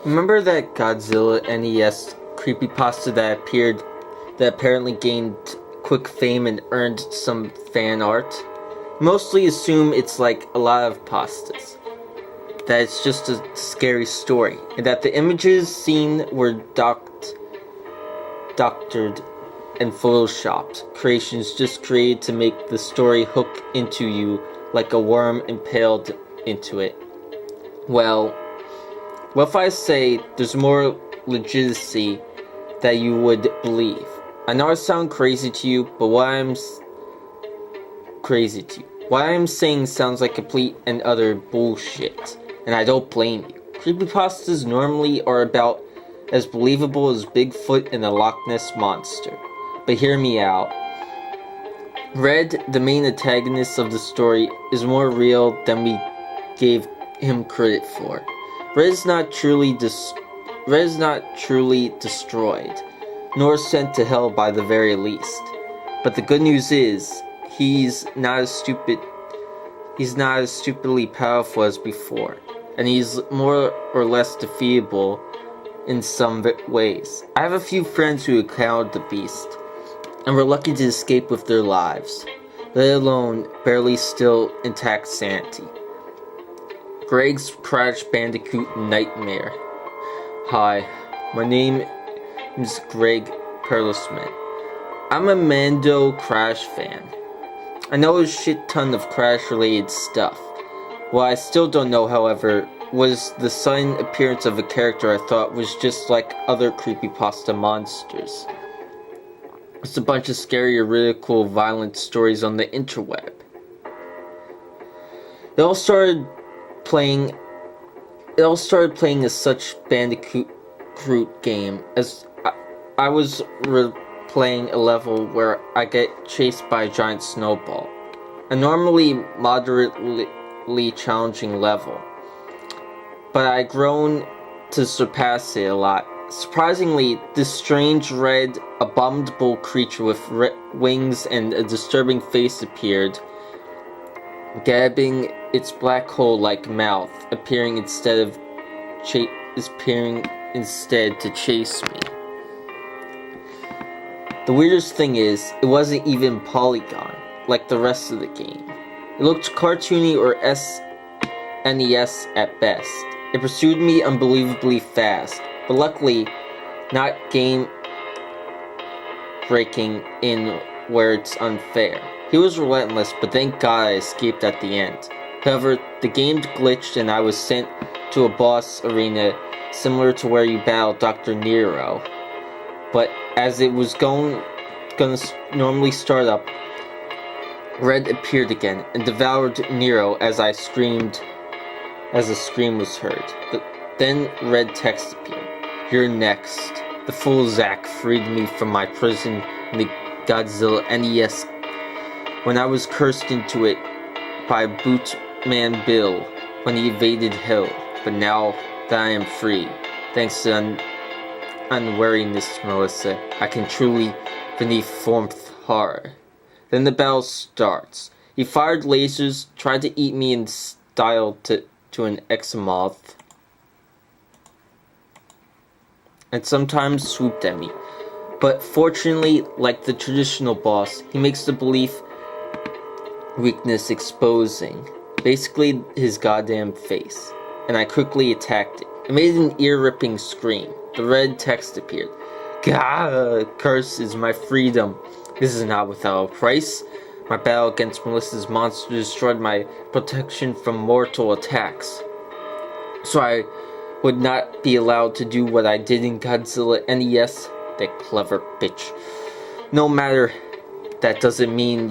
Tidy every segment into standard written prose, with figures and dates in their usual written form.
Remember that Godzilla NES creepypasta that apparently gained quick fame and earned some fan art? Mostly assume it's like a lot of pastas. That it's just a scary story, and that the images seen were doctored and photoshopped creations just created to make the story hook into you like a worm impaled into it. Well, what if I say there's more legitimacy that you would believe? I know I sound crazy to you, but what I'm saying sounds like complete and utter bullshit, and I don't blame you. Creepypastas normally are about as believable as Bigfoot and the Loch Ness Monster. But hear me out. Red, the main antagonist of the story, is more real than we gave him credit for. Red is not truly destroyed, nor sent to hell by the very least. But the good news is, he's not as stupidly powerful as before, and he's more or less defeatable in some ways. I have a few friends who encountered the beast, and were lucky to escape with their lives, let alone barely still intact sanity. Greg's Crash Bandicoot Nightmare. Hi, my name is Greg Perlesman. I'm a Mando Crash fan. I know a shit ton of Crash-related stuff. What I still don't know, however, was the sudden appearance of a character I thought was just like other creepypasta monsters. It's a bunch of scary, ridicule, violent stories on the interweb. It all started playing a such Bandicoot game as I was playing a level where I get chased by a giant snowball. A normally moderately challenging level, but I'd grown to surpass it a lot. Surprisingly, this strange red, abominable creature with wings and a disturbing face appeared, gabbing its black hole-like mouth, appearing instead to chase me. The weirdest thing is, it wasn't even polygon, like the rest of the game. It looked cartoony or SNES at best. It pursued me unbelievably fast, but luckily, not game-breaking in where it's unfair. He was relentless, but thank God I escaped at the end. However, the game glitched and I was sent to a boss arena similar to where you battle Dr. Nero. But as it was gonna normally start up, Red appeared again and devoured Nero as a scream was heard. Then Red text appeared. You're next. The fool Zack freed me from my prison in the Godzilla NES when I was cursed into it by Bootman Bill when he evaded hell. But now that I am free, thanks to unwariness, Melissa, I can truly beneath forth horror. Then the battle starts. He fired lasers, tried to eat me in style to an exomoth, and sometimes swooped at me. But fortunately, like the traditional boss, he makes the belief weakness exposing, basically his goddamn face, and I quickly attacked it. It made an ear-ripping scream. The red text appeared. Gah! Curse is my freedom. This is not without a price. My battle against Melissa's monster destroyed my protection from mortal attacks, so I would not be allowed to do what I did in Godzilla NES. That clever bitch. No matter, that doesn't mean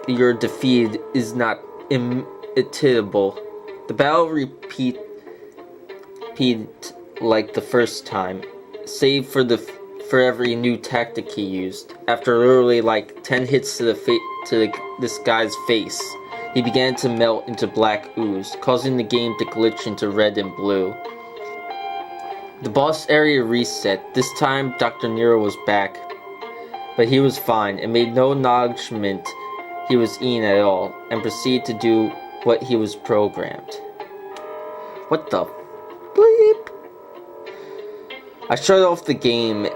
your defeat is not imitable. The battle repeated like the first time, save for every new tactic he used. After literally like 10 hits to this guy's face, he began to melt into black ooze, causing the game to glitch into red and blue. The boss area reset. This time, Dr. Nero was back, but he was fine and made no acknowledgement he was eaten at all, and proceeded to do what he was programmed. What the Bleep. I shut off the game.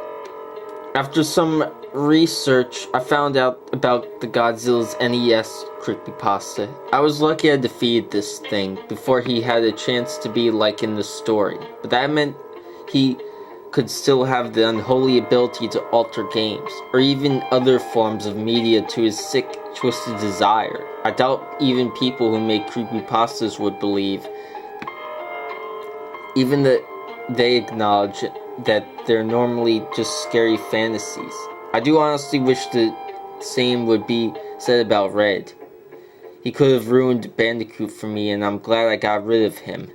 After some research, I found out about the Godzilla's NES Creepypasta. I was lucky I defeated this thing before he had a chance to be like in the story, but that meant he could still have the unholy ability to alter games, or even other forms of media to his sick, twisted desire. I doubt even people who make creepypastas would believe, even that they acknowledge that they're normally just scary fantasies. I do honestly wish the same would be said about Red. He could have ruined Bandicoot for me, and I'm glad I got rid of him.